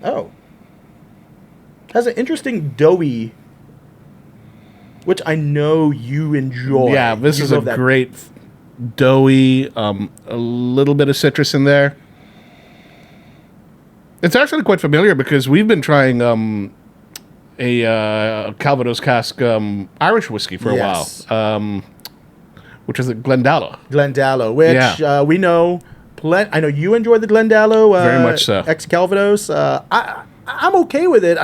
Oh. Has an interesting doughy, which I know you enjoy. Yeah, this You is a love that. great doughy, a little bit of citrus in there. It's actually quite familiar because we've been trying a Calvados cask Irish whiskey for a Yes. while, which is a Glendalough. Glendalough, which we know. I know you enjoy the Glendalough. Very much so. Ex-Calvados. I'm okay with it.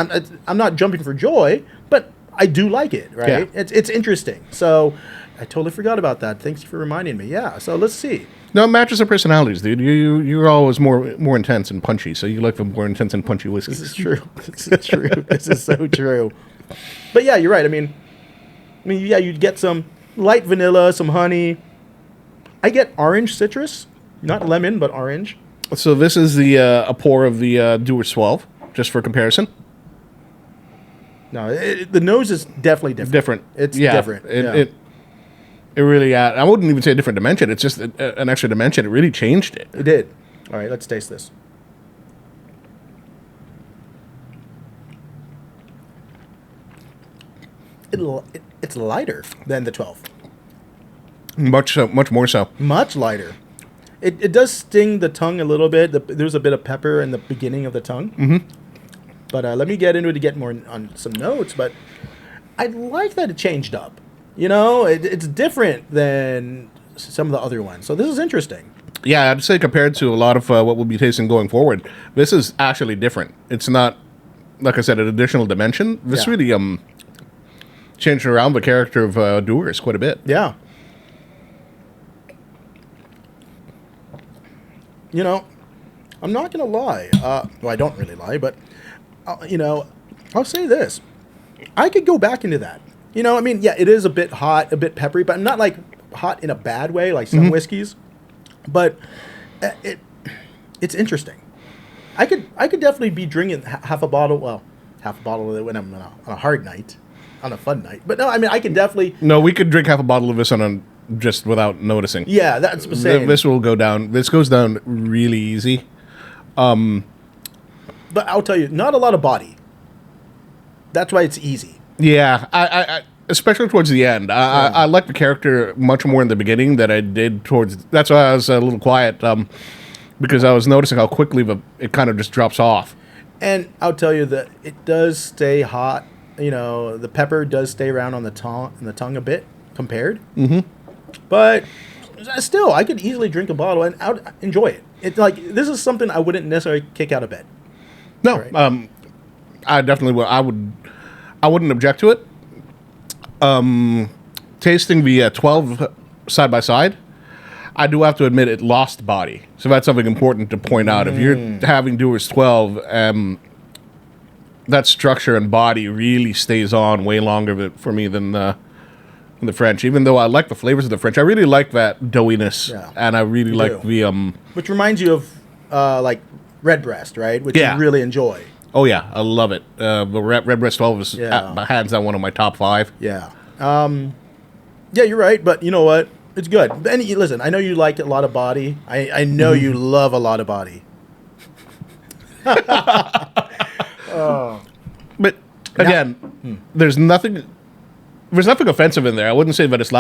I'm not jumping for joy, but I do like it. Right? Yeah. It's interesting. So I totally forgot about that. Thanks for reminding me. Yeah. So let's see. No, it matches our personalities, dude. You're always more intense and punchy, so you like the more intense and punchy whiskeys. This is true. This is true. This is so true. But yeah, you're right. I mean, yeah, you'd get some light vanilla, some honey. I get orange citrus, not lemon, but orange. So this is the a pour of the Dewars 12, just for comparison. No, the nose is definitely different. Different. It's different. It really, I wouldn't even say a different dimension. It's just an extra dimension. It really changed it. It did. All right, let's taste this. It's lighter than the 12. Much more so. Much lighter. It does sting the tongue a little bit. There's a bit of pepper in the beginning of the tongue. Mm-hmm. But let me get into it to get more on some notes. But I like that it changed up. You know, it's different than some of the other ones. So this is interesting. Yeah, I'd say compared to a lot of what we'll be tasting going forward, this is actually different. It's not, like I said, an additional dimension. This really changed around the character of Dewars quite a bit. Yeah. You know, I'm not going to lie. Well, I don't really lie, but, you know, I'll say this. I could go back into that. You know, I mean, yeah, it is a bit hot, a bit peppery, but not like hot in a bad way, like some whiskeys. But it's interesting. I could definitely be drinking half a bottle of it when I'm on a hard night, on a fun night. But no, I mean, I can definitely. No, we could drink half a bottle of this just without noticing. Yeah, that's what I'm saying. This will go down. This goes down really easy. But I'll tell you, not a lot of body. That's why it's easy. Yeah, I especially towards the end. I like the character much more in the beginning than I did towards. That's why I was a little quiet, because I was noticing how quickly it kind of just drops off. And I'll tell you that it does stay hot. You know, the pepper does stay around on the tongue a bit compared. Mm-hmm. But still, I could easily drink a bottle and enjoy it. It's like this is something I wouldn't necessarily kick out of bed. No, Right. I definitely will. I wouldn't object to it. Tasting the 12 side by side, I do have to admit it lost body. So that's something important to point out. If you're having Dewars 12, that structure and body really stays on way longer for me than the French. Even though I like the flavors of the French, I really like that doughiness, and I really like the which reminds you of like Redbreast, right? Which you really enjoy. Oh yeah, I love it. The Redbreast 12 is hands down one of my top 5. Yeah. Yeah, you're right, but you know what? It's good. And listen, I know you like a lot of body. I know you love a lot of body. But again, there's nothing offensive in there. I wouldn't say that it's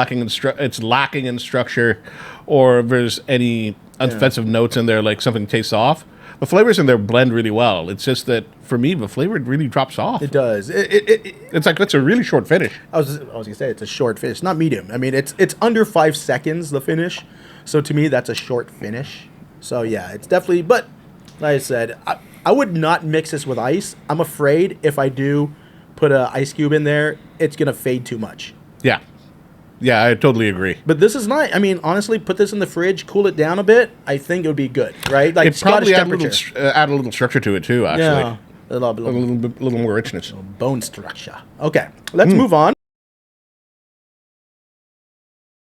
lacking in structure, or there's any offensive notes in there like something tastes off. The flavors in there blend really well. It's just that for me, the flavor really drops off. It does. It's like that's a really short finish. I was gonna say it's a short finish, not medium. I mean, it's under 5 seconds the finish, so to me that's a short finish. So yeah, it's definitely. But like I said, I would not mix this with ice. I'm afraid if I do put an ice cube in there, it's gonna fade too much. Yeah, I totally agree. But this is nice. I mean, honestly, put this in the fridge, cool it down a bit. I think it would be good, right? Like It probably Scottish temperature. add a little structure to it too. Actually, Yeah, a little a little more richness. bone structure. Okay, let's move on.